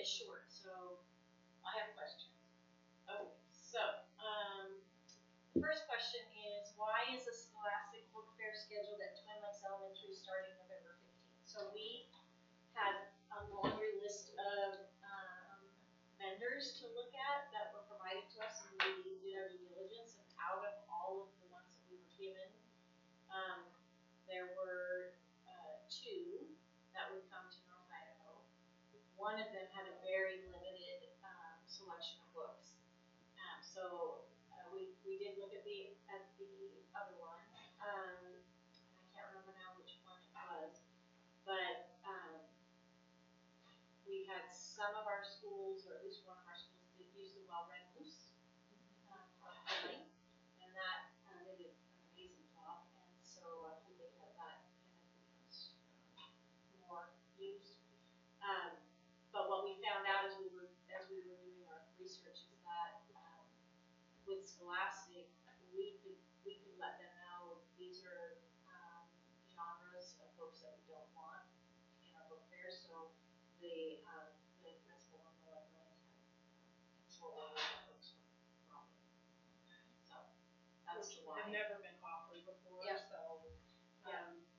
it short, so I have questions. Okay, so the first question is, why is the Scholastic Book Fair scheduled at Twin Lakes Elementary starting November 15th? So we had a laundry list of vendors to look at that were provided to us, and we did our due diligence, and out of all of the ones that we were given, there were two that would come to North Idaho. One of them had a very limited selection of books. So we did look at the other one. I can't remember now which one it was, but we had some of our schools, or at least one of our schools, did use the Well-Read Moose fully, and that they did an amazing job. And so I think that kind of becomes more used. But what we found out as we were doing our research is that with Scholastic, we could let them know these are genres of books that we don't want in our book fair. So the principal and the librarian can control all the books from it. So that's why. I've never been offered before, yep. So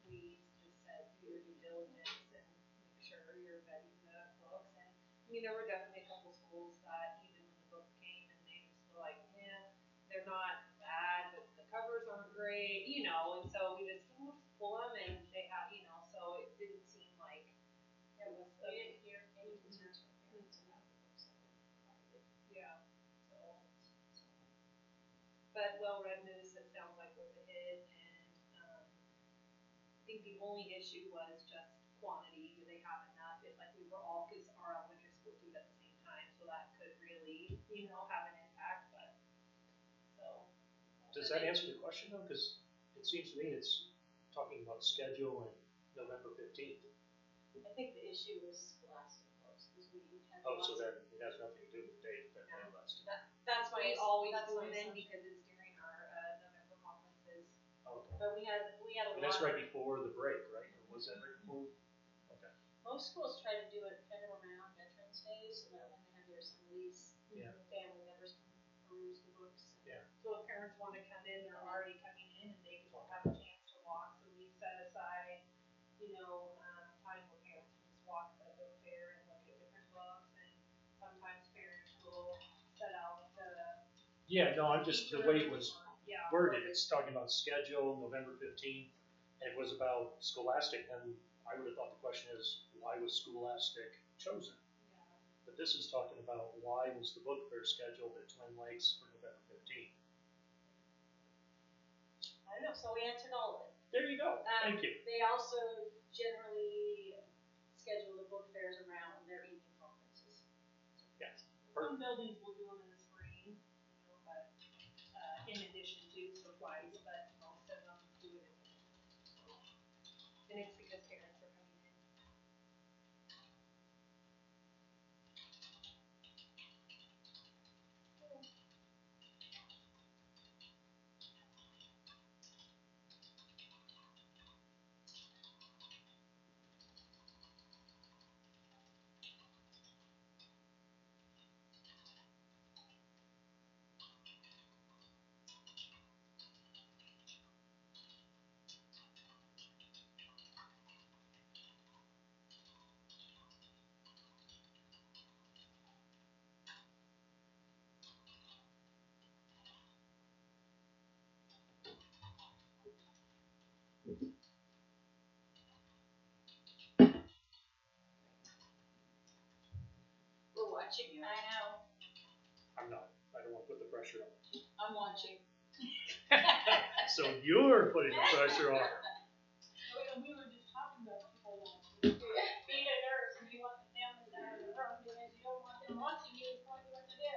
we just said do your due diligence and make sure you're vetting the books. And I mean, there were definitely a couple schools that even when the books came and they just were like, yeah, they're not bad, but the covers aren't great, you know. And so we just pull them, and they have, you know, so it didn't seem like it was. We didn't hear any concerns from parents about the books that were provided. Yeah. But Well-Read Moose, it sounds like was a hit, and I think the only issue was just quantity. Do they have enough? If like we were all, because our elementary school do it at the same time, so that could really, you know, have an impact. But so. Does that answer the question though? Because it seems to me it's talking about schedule and November 15th. I think the issue is Scholastic books, because we have. Oh, so then it has nothing to do with the date that no. last. That's why we always do them in because it's during our November conferences. Okay. But we had a and that's right before the break, right? Or was that right before? Okay. Most schools try to do it kind of around Veterans Day, so that when they have their assemblies, family members can peruse the books. Yeah. So if parents want to come in, they're already coming in, and they just have a chance to walk. So we set aside, you know, time where parents can just walk the book fair and look at different books, and sometimes parents will set out the. Yeah, no, I'm just, the way it was worded, it's talking about schedule, November 15th, and it was about Scholastic, and I would have thought the question is, why was Scholastic chosen? Yeah. But this is talking about why was the book fair scheduled at Twin Lakes for November 15th? I don't know, so we answered all of it. There you go, thank you. They also generally schedule the book fairs around their evening conferences. Yes. Some buildings will do them in the spring, you know, but in addition to supplies, but most of them do it in the spring. And it's because parents are coming in. We're watching you. I know. I'm not, I don't want to put the pressure on. I'm watching. So you're putting the pressure on her. We were just talking about people that Being a nurse, you want the family that are around because you don't want them watching you, tell you what to do.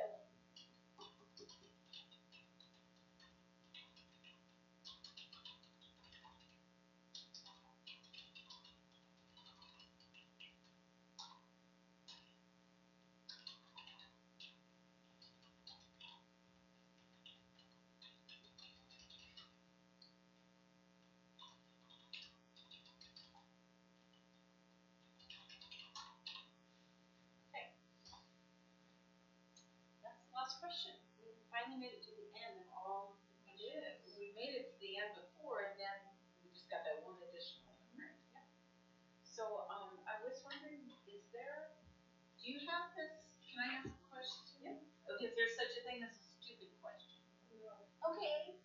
Okay.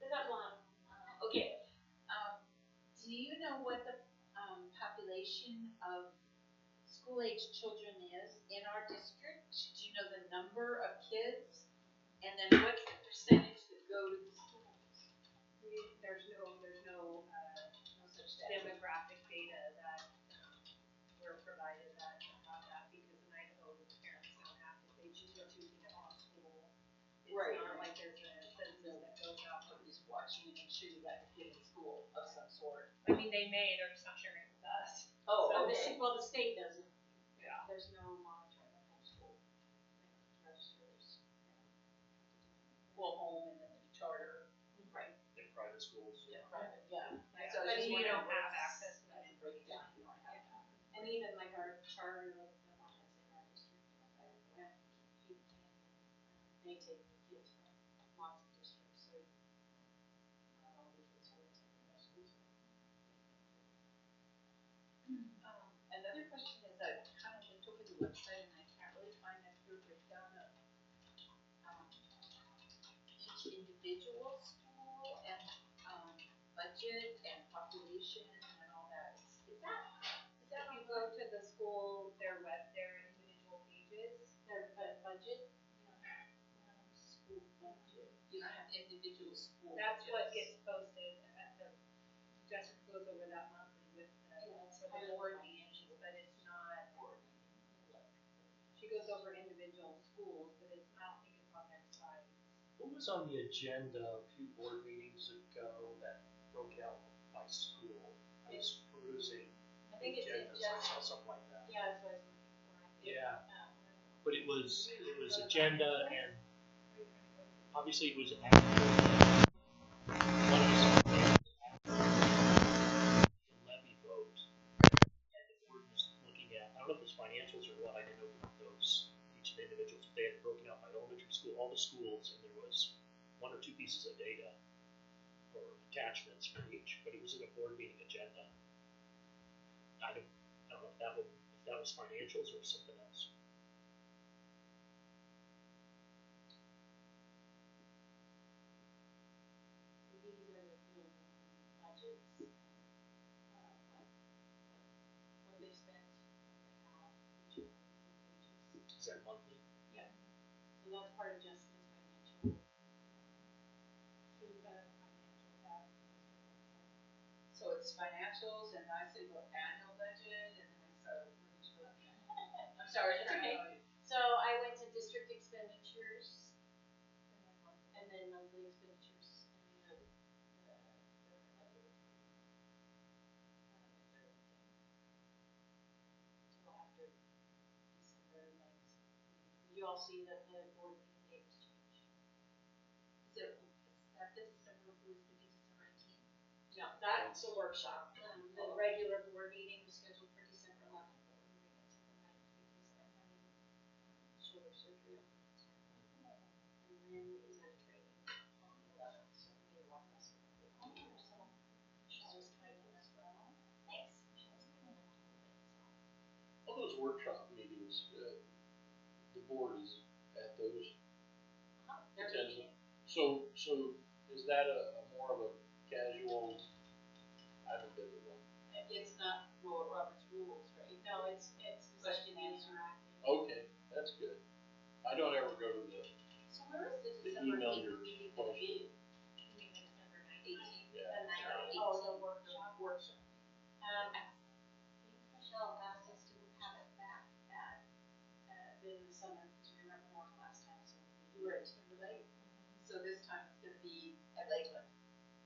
Is that long? Okay. Do you know what the population of school-age children is in our district? Do you know the number of kids? And then what's the percentage that go to the schools? There's no No such data. demographic data that we're provided that about that, because in Idaho, parents don't have to, they choose to choosing to homeschool. It's Right. not like there's a census that goes out. Somebody's watching and make sure you got your kid in school of some sort. I mean, they may, they're just not sharing it with us. Oh, So- okay. Well, the state doesn't. Yeah. There's no monitoring of homeschool registers. Well, home and then the charter. Right. In private schools. Yeah, private, yeah. Yeah, So but just you wondering don't have what's- access to that information. Yeah, you don't have that. And even like our charter, like the one that's in our district, they take the kids from lots of districts, so not all the kids who are attending our schools. Another question is, I kind of looked over the website and I can't really find a clear breakdown of Each individual school and budget and population and all that. Is that if you go to the school, their individual pages, their budget? School budget. You don't have individual school. that's what budgets. gets posted at the, Jessica goes over that monthly with the, Yeah, it's for kind the of board like- meetings, but it's not, she goes over individual schools, but it's, I don't think it's on their site. What was on the agenda a few board meetings ago that broke out by school? I was perusing I think it's agendas, I saw something like that. Yeah, that's what I was looking for. I think. Yeah, but it was agenda and obviously it was after one of the levy vote. And the board was looking at, I don't know if it was financials or what, I didn't open up those, each of the individuals, but they had broken out by elementary school, all the schools, and there was one or two pieces of data or attachments for each, but it was in a board meeting agenda. I don't know if that was financials or something else. These are the full budgets. What they spent, how, each of the pages. Is that monthly? Yeah. So that's part of Jessica's financial. So it's financials, and I say, well, annual budget, and then I start, what did you look at? I'm sorry, it's okay. So I went to district expenditures, and then monthly expenditures, and then the budget. Until after December, then, you all see that the board meeting date was changed. So at the December, it was the December 18th. Yeah, that's a workshop. The regular board meeting was scheduled for December 11th, but we're moving it to the 9th because I'm having shoulder surgery on the 10th. And Lynn is at training on the 11th, so neither one of us will be on here, so Michelle's training as well. Thanks. Michelle's training a little bit, so. All those workshop meetings, the board is at those They're attending. So is that a more of a casual, I haven't been to one. It's not Robert's rules, right? No, it's question and answer. Okay, that's good. I don't ever go to the, So where is the the December email 8th your meeting gonna be? You mean the December 19th? yeah. The 9th, oh, the workshop. Workshop. I think Michelle asked us to have it back at, In the summer, because we were more last time, so we Right. were Timberlake. so this time it's gonna be at Lakeland.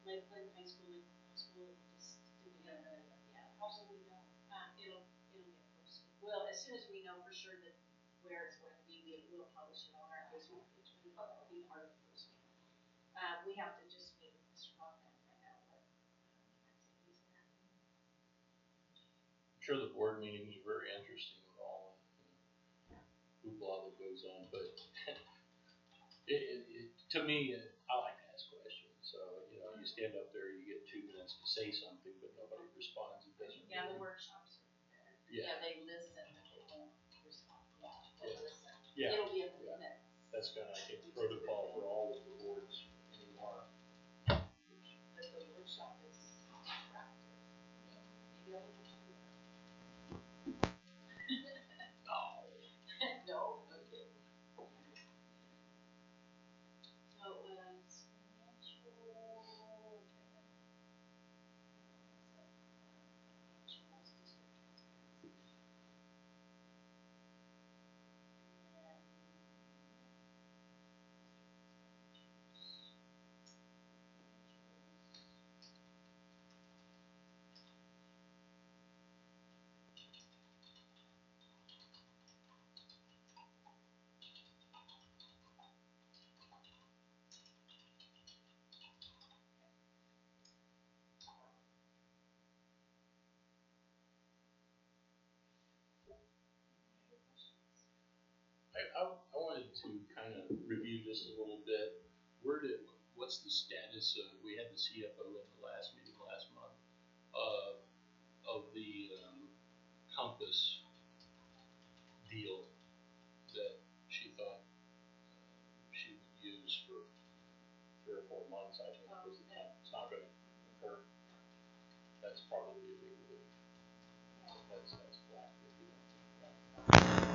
Lakeland High School, Lakeland Middle School, we just did it, yeah. How will we know? It'll get posted. Well, as soon as we know for sure that where it's going to be, we'll publish it on our Facebook page, but it'll be part of the first meeting. We have to just meet with Mr. Faulkner and find out what activities are happening. I'm sure the board meetings are very interesting with all the hoopla that goes on, but to me, I like to ask questions. So, you stand up there, you get 2 minutes to say something, but nobody responds. It doesn't Yeah, the really. workshops are there. Yeah, They listen, but they won't respond. They'll Yeah. listen. Yeah. It'll be in the Yeah. minutes. That's kind of, I think, protocol for all of the boards anymore. I wanted to kind of review just a little bit. What's the status of, we had the CFO in the last meeting last month, of the Compass deal that she thought she would use for 3 or 4 months, I think, because it's not gonna occur. That's probably a big relief. That's black that we don't think about.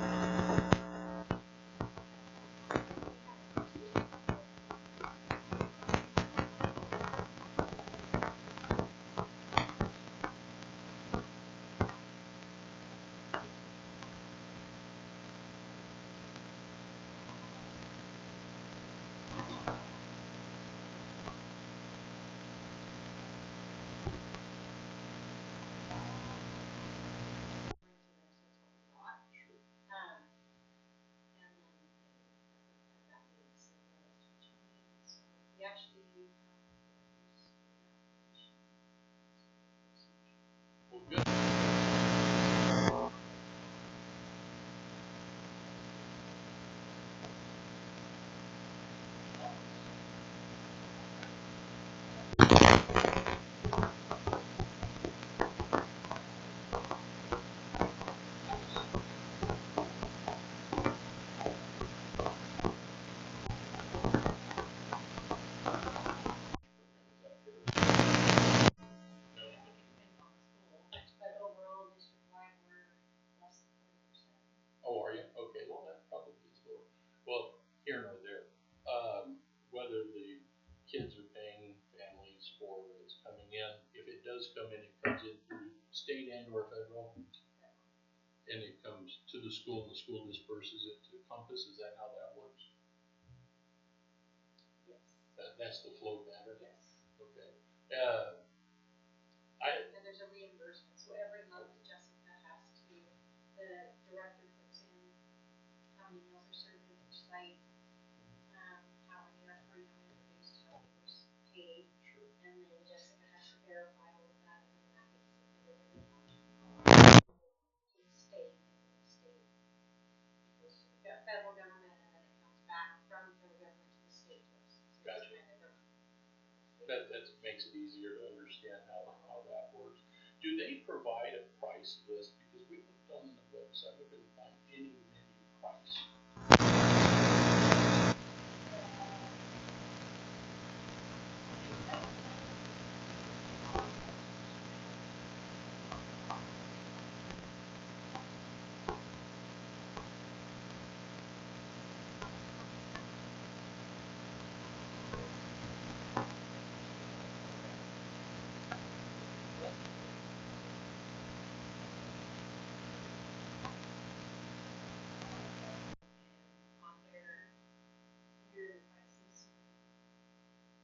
We actually Well, good. but overall district-wide, we're less than 40%. Oh, are you? Okay, well, that probably is lower. Well, here nor there. Whether the kids are paying families or it's coming in, if it does come in, it comes in through state and or federal. And it comes to the school and the school disperses it to Compass. Is that how that works? Yes. That's the flow pattern? Yes. Okay. And there's a reimbursement, so every month Jessica has to, the director puts in how many meals are served at each site, how many are free, how many are reduced, how many are paid. Sure. And then Jessica has to verify all of that, and then that gets submitted every month to the state, and then the state goes to the federal government, and then it comes back from the federal government to the state to us. So Gotcha. That makes it easier to understand how that works. Do they provide a price list? Because we looked on the website, we couldn't find any menu price.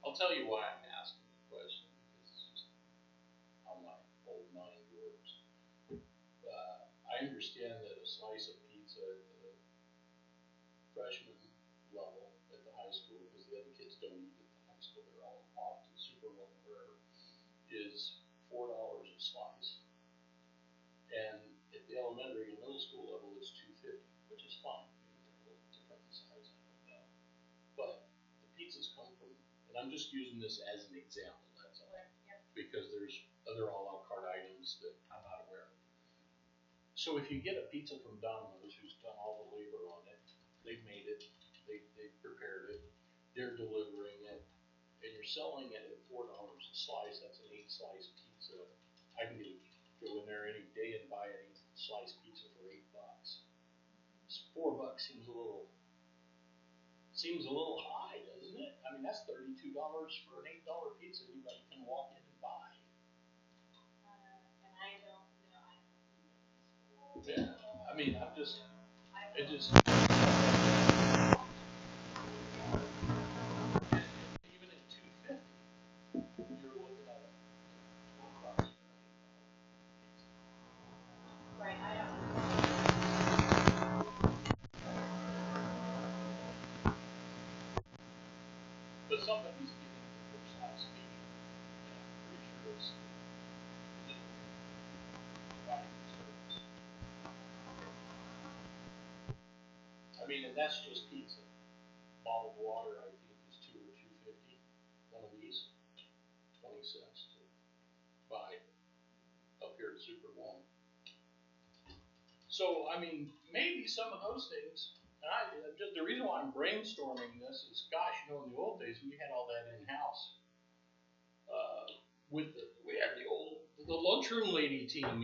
I'll tell you why I'm asking the question, because it's just how my old mind works. I understand that a slice of pizza at the freshman level at the high school, because the other kids don't eat at the high school, they're all off to Superman or wherever, is $4 a slice. And at the elementary and middle school level, it's $2.50, which is fine. They're a little different in size, I don't know. But the pizzas come from, and I'm just using this as an example, that's all. Because there's other a la carte items that I'm not aware of. So if you get a pizza from Domino's, who's done all the labor on it, they've made it, they prepared it, they're delivering it, and you're selling it at $4 a slice, that's an 8-slice pizza. I can go in there any day and buy an 8-slice pizza for $8. $4 seems a little high, doesn't it? I mean, that's $32 for an $8 pizza anybody can walk in and buy. And I don't know, I don't know. Yeah, I mean, it just. Even at $2.50, you're looking at $4 for an $8 pizza. Right, I don't. But somebody's getting the first class fee, and I'm pretty sure it's providing the service. I mean, and that's just pizza. Bottled water, I think, is $2 or $2.50. One of these, 20 cents to buy up here at Super One. So, I mean, maybe some of those things, and just the reason why I'm brainstorming this is, gosh, in the old days, we had all that in-house. We had the lunchroom lady team,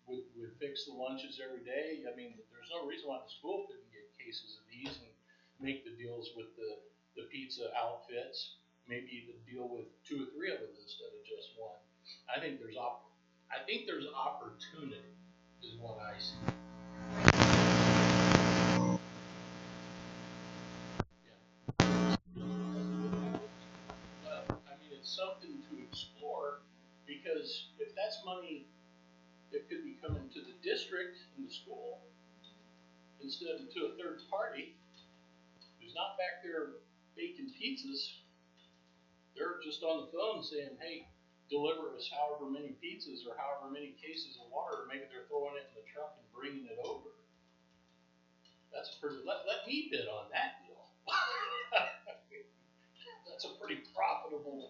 would fix the lunches every day. I mean, there's no reason why the school couldn't get cases of these and make the deals with the pizza outfits. Maybe even deal with 2 or 3 of them instead of just one. I think there's opportunity, is what I see. I mean, it's something to explore, because if that's money that could be coming to the district and the school instead of to a third party who's not back there baking pizzas, they're just on the phone saying, hey, deliver us however many pizzas or however many cases of water, or maybe they're throwing it in the truck and bringing it over. That's let me bid on that deal. That's a pretty profitable.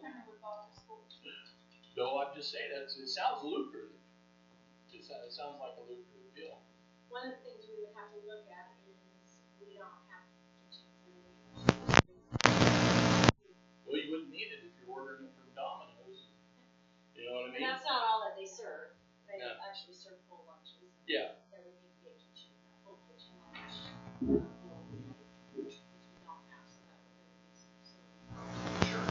No, I'm just saying, it sounds lucrative. It sounds like a lucrative deal. One of the things we would have to look at is we don't have kitchens really. Well, you wouldn't need it if you're ordering it from Domino's. You know what I mean? And that's not all that they serve. They actually serve full lunches. Yeah. There would need to be a kitchen, a full kitchen lunch, which we don't have, so that would be some. Sure.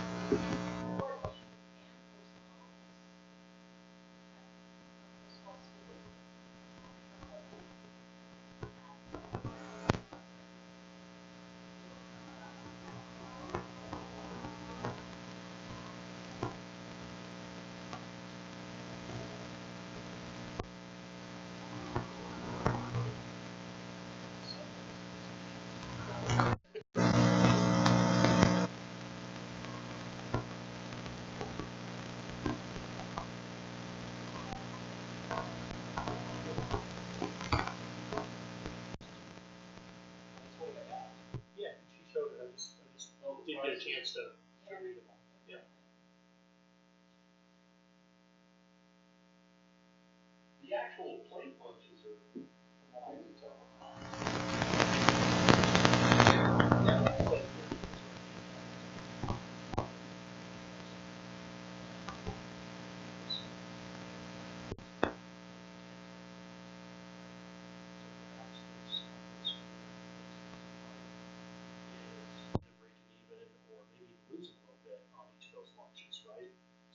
Yeah, she showed it. I just didn't get a chance to read them all. Yeah. The actual plate lunches are, from what I can tell.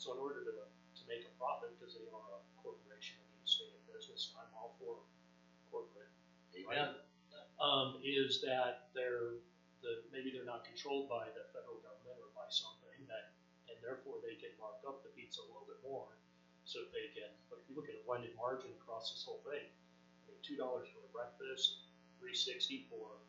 So in order to make a profit, because they are a corporation and need to stay in business, I'm all for corporate. Amen. Right? Is that maybe they're not controlled by the federal government or by something and therefore they can mark up the pizza a little bit more, so they can. But if you look at a blended margin across this whole thing, I mean, $2 for a breakfast, $3.60 for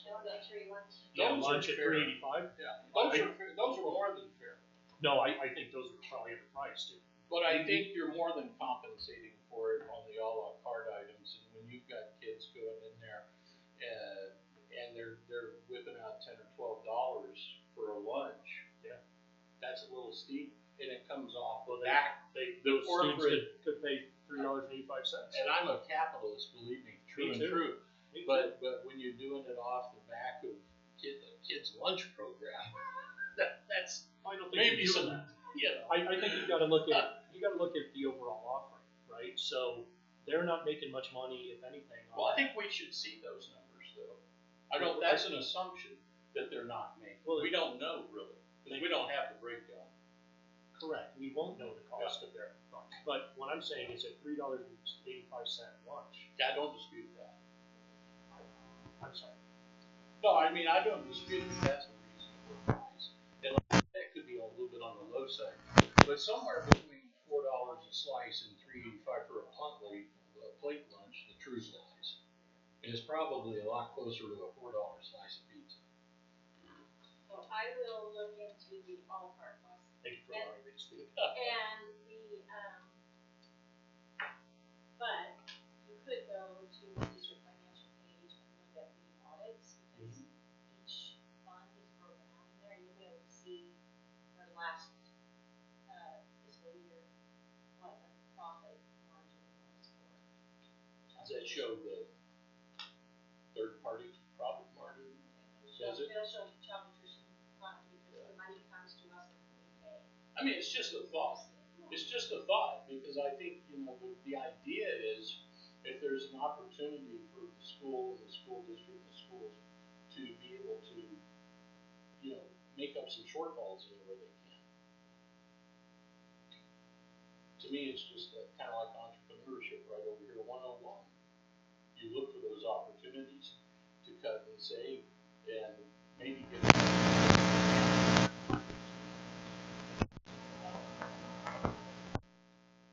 Elementary lunch. Yeah, lunch at $3.85. Yeah, those are more than fair. No, I think those are probably underpriced too. But I think you're more than compensating for it on the a la carte items, and when you've got kids going in there and they're whipping out $10 or $12 for a lunch, that's a little steep, and it comes off the corporate students could pay $3.85. And I'm a capitalist, believe me, true and true. But when you're doing it off the back of the kids' lunch program, that's maybe some. I think you got to look at the overall offering, right? So they're not making much money, if anything. Well, I think we should see those numbers, though. I don't. That's an assumption that they're not making. Well, we don't know really, because we don't have the breakdown. Correct. We won't know the cost of their lunch. But what I'm saying is at $3.85 lunch. Yeah, I don't dispute that. I'm sorry. No, I mean, I don't dispute that that's a reasonable price. And like, that could be a little bit on the low side. But somewhere between $4 a slice and $3.85 for a plate lunch, the truth lies. And it's probably a lot closer to a $4 slice of pizza. So I will look into the all-part cost. Thank you for allowing me to speak. And but you could go to the district financial page show the third-party profit margin? Does it? They'll show child nutrition fund because the money comes to us and we pay. I mean, it's just a thought. It's just a thought, because I think, the idea is, if there's an opportunity for the school and the school district and the schools to be able to, make up some shortfalls where they can. To me, it's just kind of like entrepreneurship right over here, 101. You look for those opportunities to cut and save and maybe get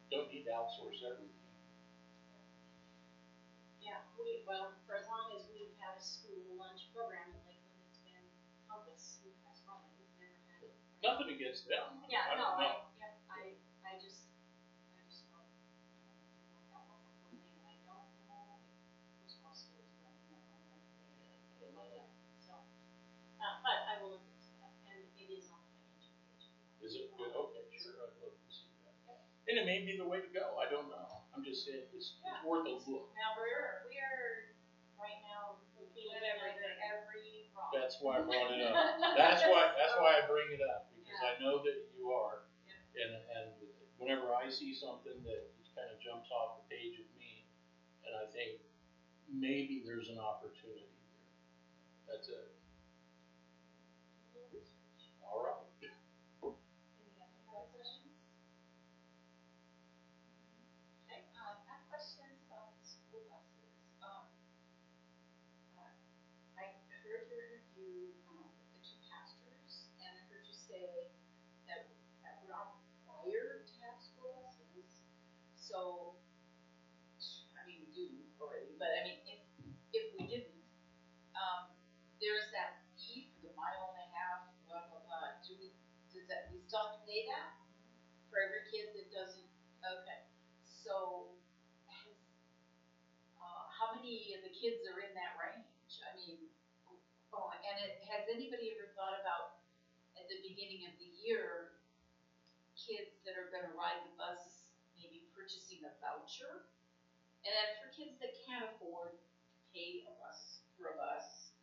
don't need to outsource everything. Yeah, well, for as long as we've had a school lunch program in Lakeland, it's been Compass who has run it. We've never had it. Nothing against them. Yeah, I no, don't know. I just know that wasn't for me, and I don't know if football still is running their own like so. But I will look into that, and it is on the financial page. Is it good? Okay, sure, I'd love to see that. And it may be the way to go. I don't know. I'm just saying it's worth a look. Now we are right now looking at every rock. That's why I brought it up. That's why I bring it up, because I know that you are. And whenever I see something that just kind of jumps off the page at me, and I think maybe there's an opportunity there. That's it. All right. Any other questions? Okay, I have questions about school buses. I heard your interview with the two pastors, and I heard you say that we're not required to have school buses. So, I mean, we do already, but I mean, if we didn't, there's that fee for the mile and a half, blah, blah, blah. We still have to pay that for every kid that doesn't? Okay. So, how many of the kids are in that range? I mean, and has anybody ever thought about, at the beginning of the year, kids that are gonna ride the bus, maybe purchasing a voucher? And then for kids that can't afford to pay for a bus,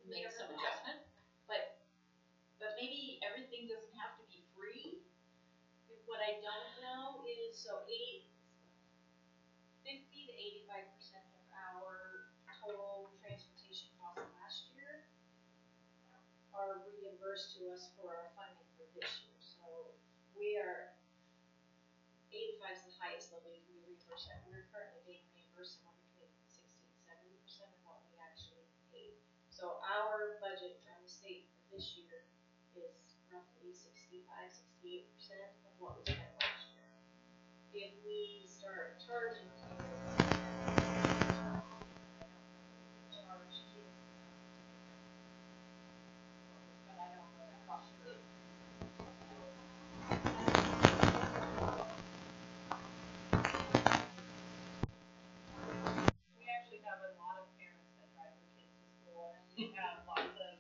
make some adjustment. But maybe everything doesn't have to be free. What I don't know is, 50 to 85% of our total transportation costs last year are reimbursed to us for our funding for this year. So we are 85 is the highest level we reimburse at. We're currently being reimbursed somewhere between 60 and 70% of what we actually paid. So our budget from the state for this year is roughly 65, 68% of what we spent last year. If we start charging kids, but I don't know the cost of it. We actually have a lot of parents that drive their kids to school, and we have lots of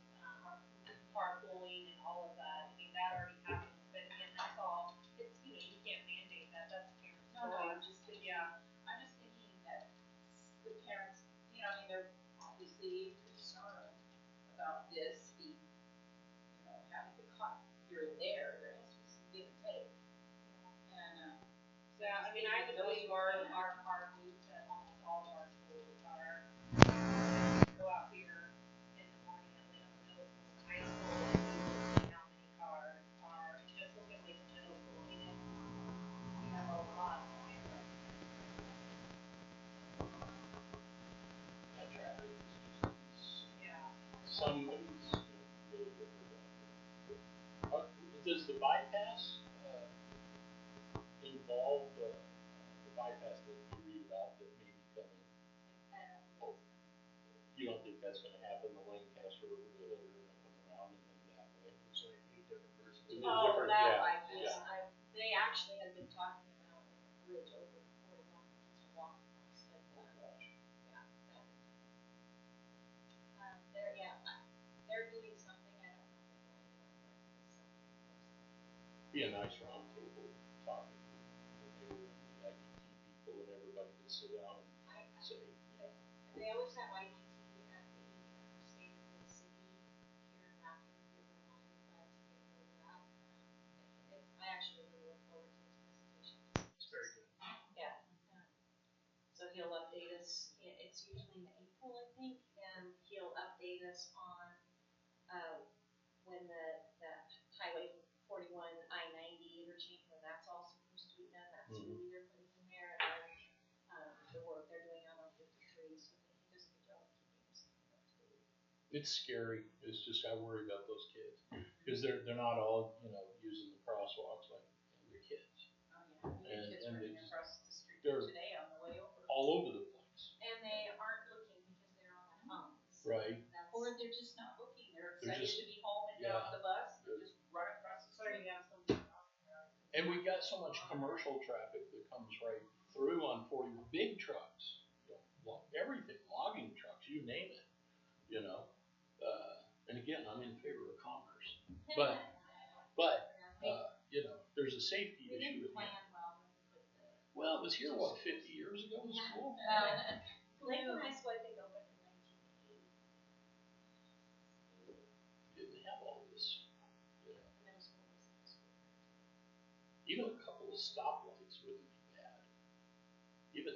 carpooling and all of that. I mean, that already happens, but again, that's all, it's, you can't mandate that, that's parents' choice. No, I'm just thinking, Yeah. I'm just thinking that the parents, I mean, they're obviously concerned about this being, having to cut here and there. There has to be some give and take. And, Yeah, I mean, I would believe our fleets at almost all of our schools are, go out here in the morning at Lakeland Middle School and high school, and see how many cars are, and just look at Lakeland Middle School, I mean, we have a lot of parents. That traffic is Yeah. some ways really good for that. Does the bypass involve the bypass that you read about that may be coming? Oh, you don't think that's going to happen? The Lancaster over the hill, you're going to come around and then that way. It's like 8 different versions. Oh, that yeah, like this. yeah. They actually have been talking about a bridge over 41 to walk across, but Oh gosh. yeah, they're doing something. I don't know what they're doing, but it's something. Be a nice round table talking with the mayor and the IDT people and everybody to sit down and It's scary. It's just, I worry about those kids. Cause they're not all, using the crosswalks like other kids. Oh, yeah, we had kids And they running just- across the street they're- today on the way over. All over the place. And they aren't looking because they're on their phones. Right. Or they're just not looking, they're They're excited just- to be home and get off the bus, and just run across the street. And we've got so much commercial traffic that comes right through on 40, big trucks, everything, logging trucks, you name it, and again, I'm in favor of commerce, but, there's a safety We issue didn't with plan that. well when we put the. Well, it was here, 50 years ago in school? Lakeland High School, I think, opened in 1980. Didn't have all this, Middle school was middle school. even a couple of stoplights wouldn't be bad. Even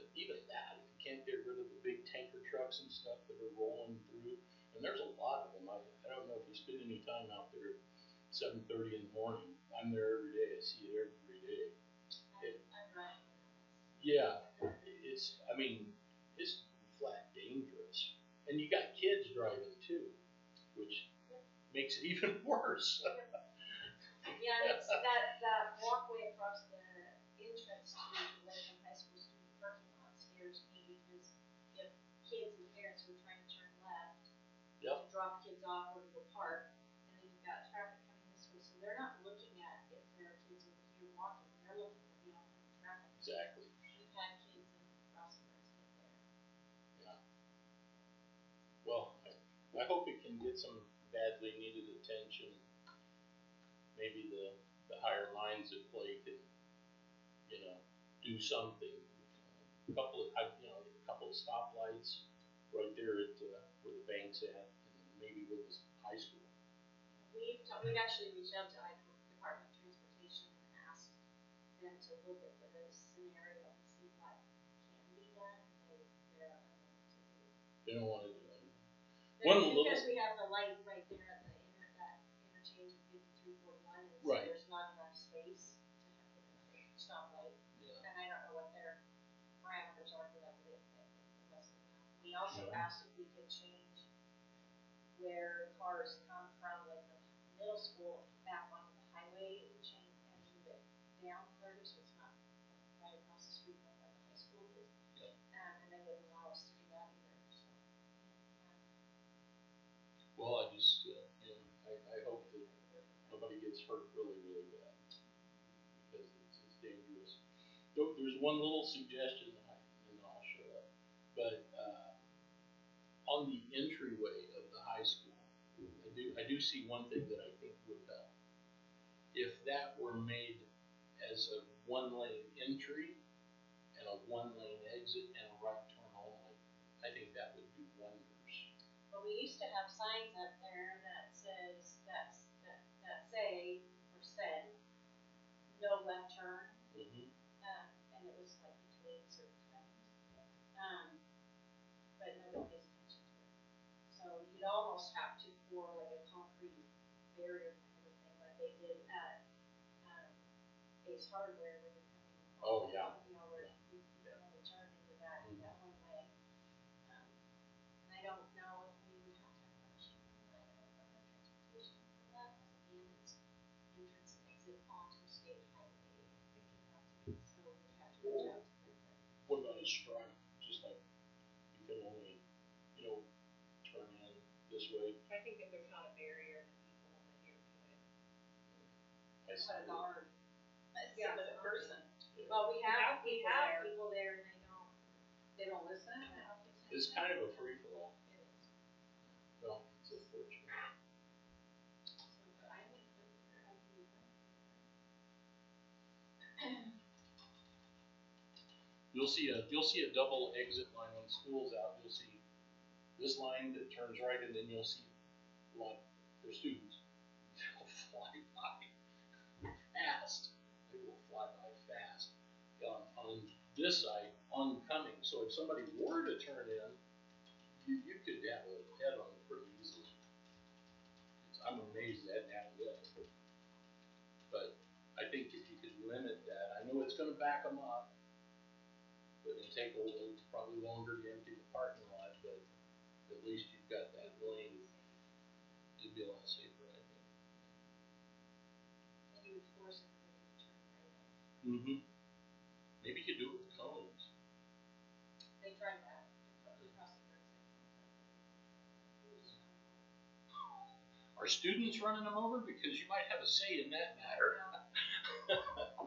that, if you can't get rid of the big tanker trucks and stuff that are rolling through, and there's a lot of them. I don't know if you spend any time out there at 7:30 in the morning. I'm there every day. I see it every day. I'm right. Yeah, it's flat dangerous. And you got kids driving too, which makes it even worse. Yeah, and it's that walkway across the entrance to the Lakeland High School student parking lot scares me because if kids and parents were trying to turn left Yep. to drop kids off or to go park, and then you've got traffic coming this way, so they're not looking at if there are kids over here walking, they're looking at the oncoming traffic. Exactly. We've had kids in crossroads hit there. Yeah. Well, I hope it can get some badly needed attention. Maybe the higher minds at play can, do something. A couple of stoplights right there at where the bank's at, and maybe with the high school. We've actually reached out to Idaho Department of Transportation and asked them to look at the scenario and see what can be done. They're unwilling to do. They don't want to do it. Because we have the light right there at that interchange of 5341, and so Right. there's not enough space to have another stoplight. Yeah. And I don't know what their parameters are for that, but it wasn't enough. We also Yeah. asked if we could change where cars come from, like the middle school, back onto the highway and move it down further, so it's not right across the street like where the high school is. Yep. And they wouldn't allow us to do that either, so. Well, I just, I hope that nobody gets hurt really, really bad, because it's dangerous. There's one little suggestion, and then I'll shut up, but, on the entryway of the high school, I do see one thing that I think would help. If that were made as a one-lane entry and a one-lane exit and a right turn only, I think that would do wonders. But we used to have signs up there that says, that say, or said, no left turn, Mm-hmm. and it was like between certain times. But nobody pays attention to it. So you'd almost have to pour like a concrete barrier kind of thing, like they did at, Ace Hardware where you're coming. Oh, yeah. Where you can only turn into that one way. And I don't know if we would have to have permission from the Department of Transportation for that, because again, it's entrance and exit onto a state highway. So we have to reach out to them. What about a stripe, just like you can only, turn in this way? I think if there's not a barrier, then people will adhere to it. I see Put a it. guard. Yeah, With a person. Yeah. Well, we have people people there and they don't listen. It's kind of a free-for-all. It is. Well, it's unfortunate. So, but I would live there, I do. You'll see a double exit line when school's out. You'll see this line that turns right, and then you'll see a lot for students. They'll fly by fast. They will fly by fast. On this side, oncoming. So if somebody were to turn in, you could have a head on pretty easily. I'm amazed that happened yet. But I think if you could limit that, I know it's going to back them up, but it'll take probably longer to empty the parking lot, but at least you've got that lane Mm-hmm. Maybe you could do it with cones. They tried that, the crossing guards, they just run them over. Are students running them over? Because you might have a say in that matter.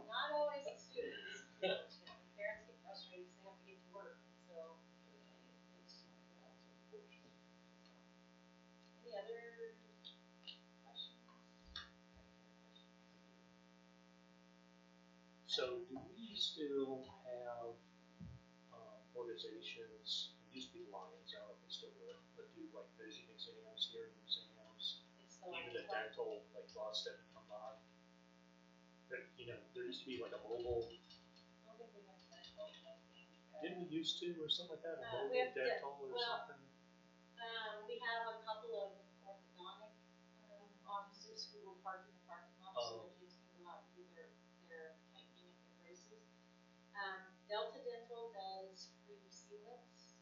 Not always the students. Parents get frustrated because they have to get to work, and so they just want to get out to the porch. Any other questions? So do we still have, organizations, it used to be Lions, I don't know if they still do it, but do like vision exams, hearing exams, It's the even Lions a Club. dental, like bus that would come by. But, there used to be like a mobile, I don't think we have dental, I think. didn't we used to, or something like that, a We mobile have dental or well, something? We have a couple of orthodontic offices who will park in the parking lot so the kids can go out and do their tightening of their braces. Delta Dental does free sealants.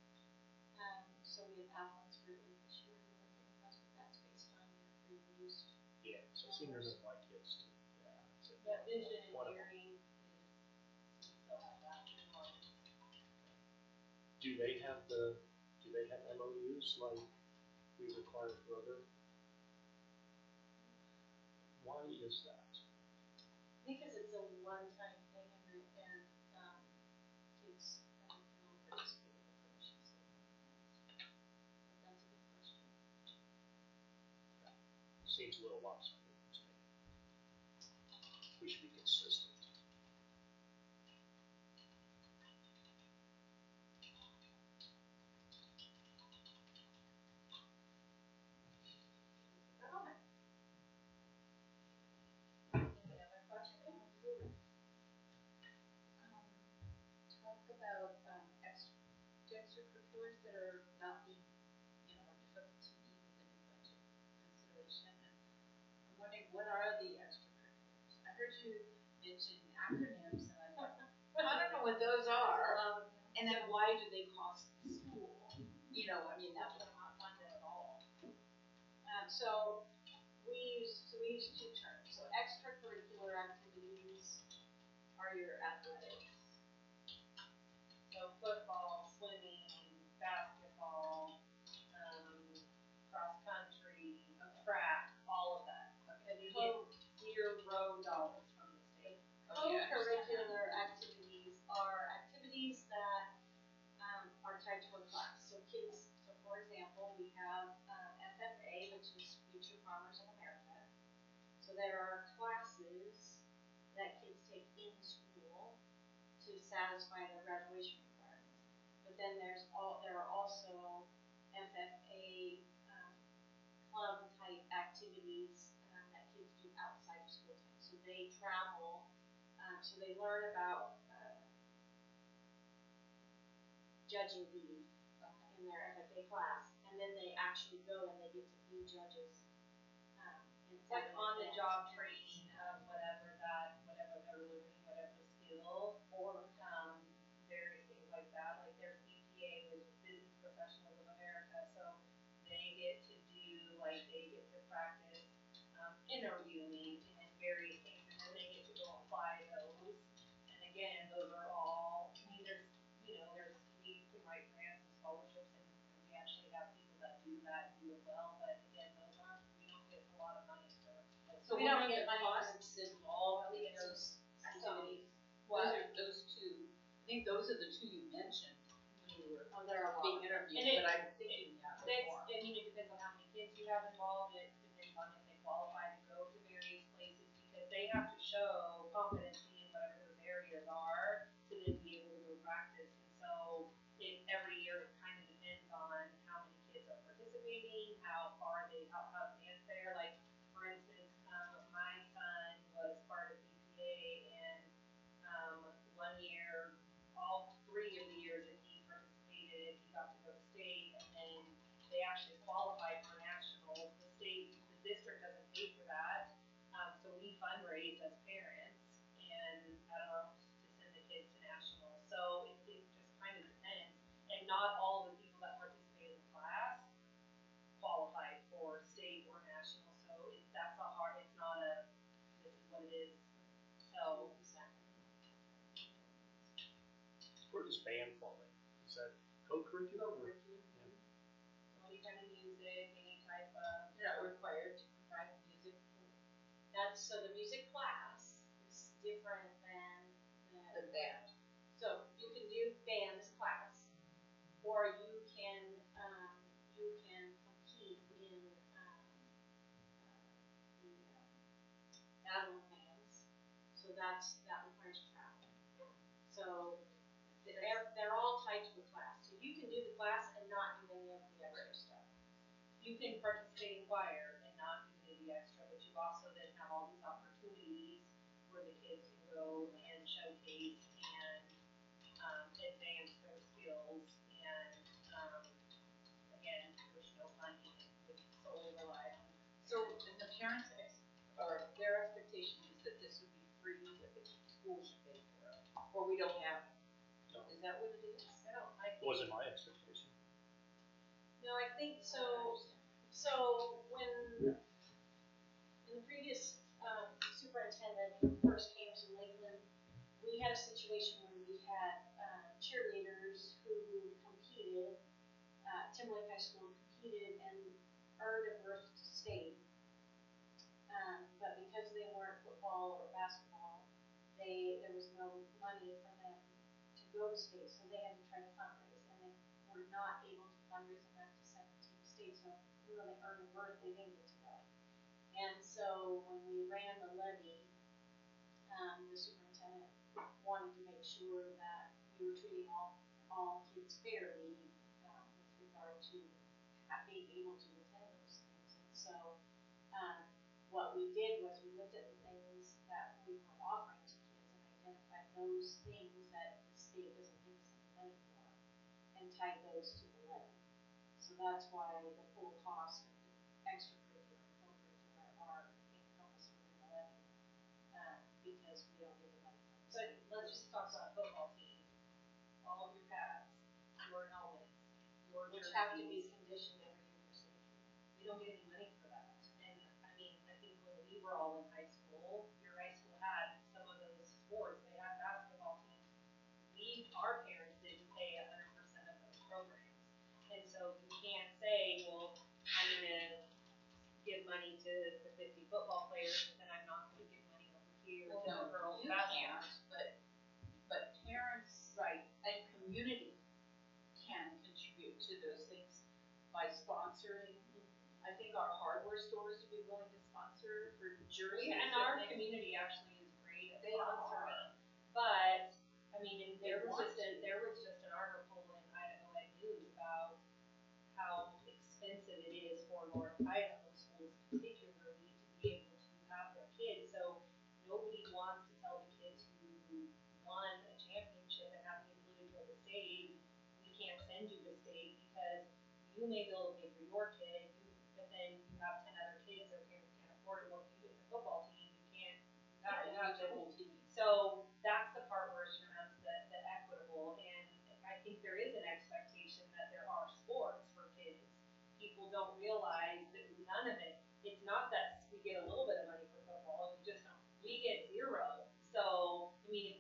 So we have Athens Group this year who are getting us, but that's based on their free reduced. Yeah, so I seem to remember my kids too, yeah. So But vision and one of them. hearing is, we still have that in mind. Do they have MOUs like we require for other? Why is that? Because it's a one-time thing and kids can only participate with the permission slip. But that's a good question. Seems a little lopsided to me. We should be consistent. Any other questions? Talk about, extracurriculars that are not being, are difficult to meet within the budget consideration, and I'm wondering, what are the extracurriculars? I heard you mention acronyms, and I thought, I don't know what those are, and then why do they cost the school? That's what I'm not funded at all. So we use two terms. So extracurricular activities are your athletics. So football, swimming, basketball, cross country, track, all of that. Okay. And you get $0 from the state. Okay, I understand that. Co-curricular activities are activities that are tied to a class. So for example, we have FFA, which is Future Farmers of America. So there are classes that kids take in school to satisfy their graduation requirements. But then there are also FFA club type activities that kids do outside of school time. So they travel, so they learn about judging bees in their FFA class, and then they actually go and they get to be judges. It's like on the job training of whatever they're learning, whatever the skill, or various things like that. Like there's BPA, which is Business Professionals of America, so they get to practice interviewing and various things, and then they get to go apply those. And again, those are all, we can write grants and scholarships, and we actually have people that do that and do it well, but again, we don't get a lot of money for those. So we don't get money costs involved in those activities. Those two, I think those are the two you mentioned when you were There are a lot. being interviewed, And but I'm thinking, there's more. It depends on how many kids you have involved, it depends on if they qualify to go to various places, because they have to show competency in whatever those areas are to then be able to go practice. And so every year it kind of depends on how many kids are participating, how advanced they are. Like, for instance, my son was part of BPA, and one year, all 3 of the years that he participated, he got to go to state, and then they actually qualified for nationals. The state does band fall in? Is that co-curricular? or- So any kind of music, any type of. They're not required to provide music for So the music class is different than the band. so you can do band as a class, or you can compete in the animal bands. So that requires travel. So they're all tied to the class. So you can do the class and not do any of the extra stuff. You can participate in choir and not do any extra, but you also then have all these opportunities where the kids can go and showcase and advance their skills. And again, there's no money; it would solely rely on. So, and the parents' or their expectation is that this would be free, that the school should pay for it, or we don't have it. No. Is that what it is? It wasn't my expectation. No, I think so. So when in the previous superintendent who first came to Lakeland, we had a situation where we had cheerleaders who competed. Timberlake High School competed and earned a berth to state, but because they weren't football or basketball, there was no money for them to go to state, so they had to try to fundraise, and they were not able to fundraise enough to send them to the state. So even though they earned a berth, they didn't get to go. And so when we ran the levy, the superintendent wanted to make sure that we were treating all kids fairly with regard to being able to attend those things. And so what we did was we looked at the things that we were offering to kids and identified those things that the state doesn't give us any money for and tied those to the levy. So that's why the full cost of the extracurricular and co-curricular are encompassed within the levy because we don't get the money from the But state. let's just talk about football team. All of your pads, your helmets, your Which have to jerseys. be conditioned every year for state. We don't get any money for that. And I mean, I think when we were all in high school, your high school had some of those sports. They had basketball teams. Our parents didn't pay 100% of those programs. And so you can't say, well, I'm gonna give money to the 50 football players, but then I'm not gonna give money over here to the girls You basketball. can't, but parents, right, and community can contribute to those things by sponsoring. I think our hardware stores would be willing to sponsor for jerseys. And our community actually is great at They sponsoring are. them. But I mean, and They there was want just an article in Idaho Ed News about how expensive it is for North Idaho schools particularly to be able to have their kids. So nobody wants to tell the kids who won a championship and have the ability to go to state, we can't send you to state because you may be able to pay for your kid, but then you have 10 other kids their parents can't afford it. What do you do? It's a football team. You can't. You have to. So that's the part where it becomes the equitable, and I think there is an expectation that there are sports for kids. People don't realize that none of it. It's not that we get a little bit of money for football. You just don't. We get zero. So I mean,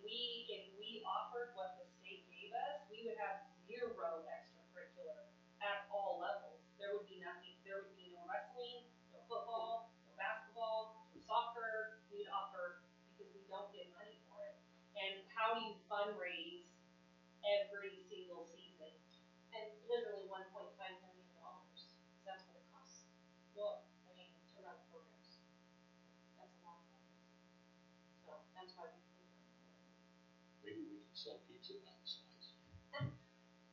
if we offered what the state gave us, we would have zero extracurricular at all levels. There would be nothing. There would be no wrestling, no football, no basketball, no soccer. We'd offer because we don't get money for it. And how do you fundraise every single season? And literally $1.5 million. That's what it costs. Well, I mean, to run programs. That's a lot of money. So that's why we pay them. Maybe we can sell pizza down the slides.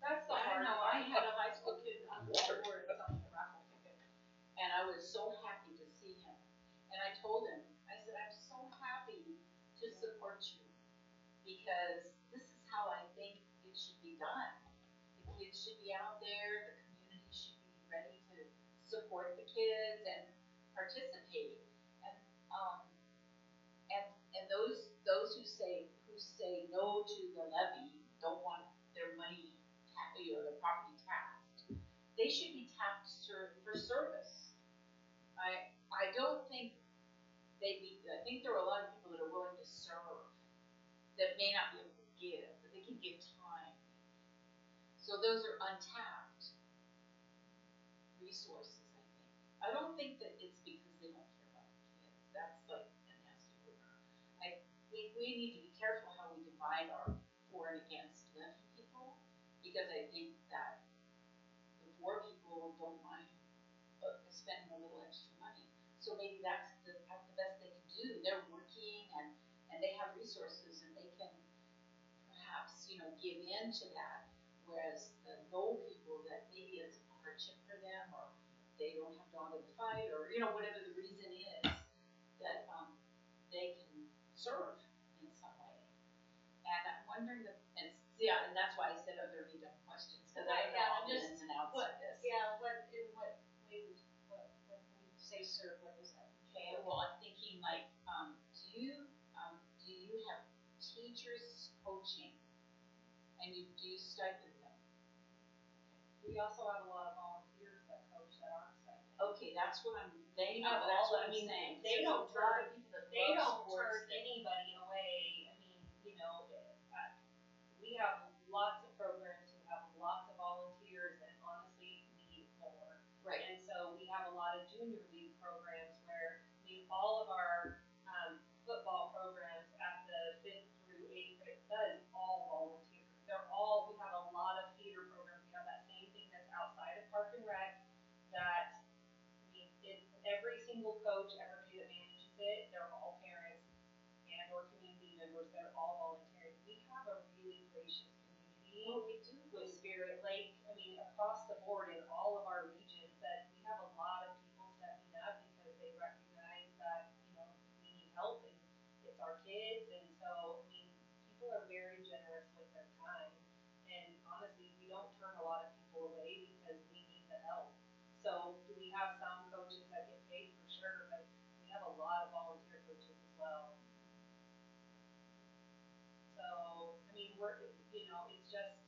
that's the I hard know, part. I had a high school kid on the Water. board selling a raffle ticket, and I was so happy to see him. And I told him, I said, I'm so happy to support you, because this is how I think it should be done. The kids should be out there, the community should be ready to support the kids and participate. And and those who say no to the levy, don't want their money, their property taxed, they should be taxed for service. I don't think I think there are a lot of people that are willing to serve that may not be able to give, but they can give time. So those are untapped resources, I think. I don't think that it's because they don't care about the kids. That's like a nasty word. I think we need to be careful how we divide our for and against left people, because I think that the poor people don't mind spending a little extra money. So maybe that's the best they can do. They're working and they have resources and they can perhaps, give in to that. Whereas the low people that maybe it's a hardship for them, or they don't have dog in the fight, or, whatever the reason is, that they can serve in some way. And I'm wondering and that's why I said, are there any dumb questions? Because I don't know all the ins and outs of this. Yeah, in what way would, when you say serve, what does that mean? Okay, well, I'm thinking like, do you have teachers coaching, and do you stipend them? We also have a lot of volunteers that coach that aren't stipend. Okay, that's what They that's all, what I I'm mean, saying. they There's don't a lot of turn, people that they love don't sports turn that- anybody away. I mean, we have lots of programs who have lots of volunteers, and honestly need more. Right. And so we have a lot of junior league programs where, all of our football programs at the 5th through 8th grade, that is all volunteer. We have a lot of theater programs. We have that same thing that's outside of Park and Rec, that, every single coach, everybody that manages it, they're all parents and or community members. They're all volunteering. We have a really gracious community. Oh, we do. With Spirit Lake, across the board in all of our regions, that we have a lot of people stepping up because they recognize that, we need help, and it's our kids. And so, people are very generous with their time. And honestly, we don't turn a lot of people away because we need the help. So do we have some coaches that get paid? For sure, but we have a lot of volunteer coaches as well. So, we're, it's just,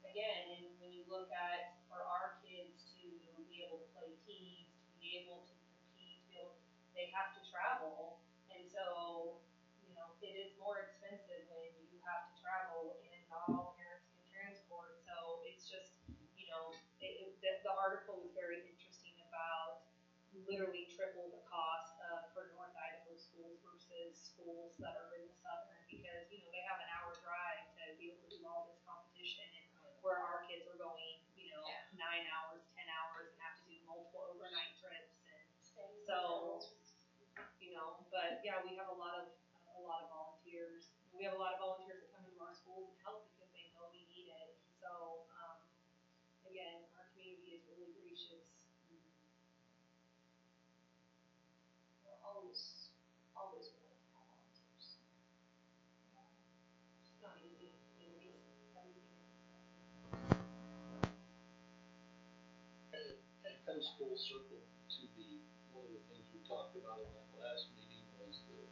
again, and when you look at, for our kids to be able to play teams, to be able to compete, they have to travel. And so, it is more expensive when you have to travel, and not all parents can transport. So it's just, the article was very interesting about literally triple the cost for North Idaho schools versus schools that are in the southern, because they have an hour drive to be able to do all this competition, and where our kids are going 9 hours, 10 hours, and have to do multiple overnight trips. And so, but yeah, we have a lot of volunteers. We have a lot of volunteers that come into our schools and help because they know we need it. So again, our community is really gracious. We're always willing to have volunteers. It's not easy. Everything. It comes full circle to one of the things we talked about in that last meeting was the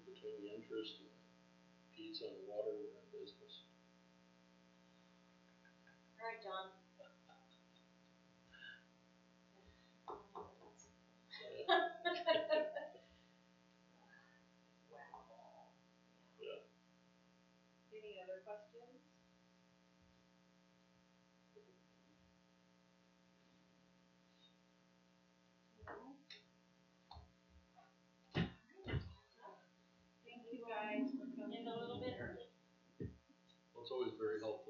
between the interest and pizza and water, we're in business. All right, John. Any other questions? No? Thank you guys for coming. And a little bit early. Well, it's always very helpful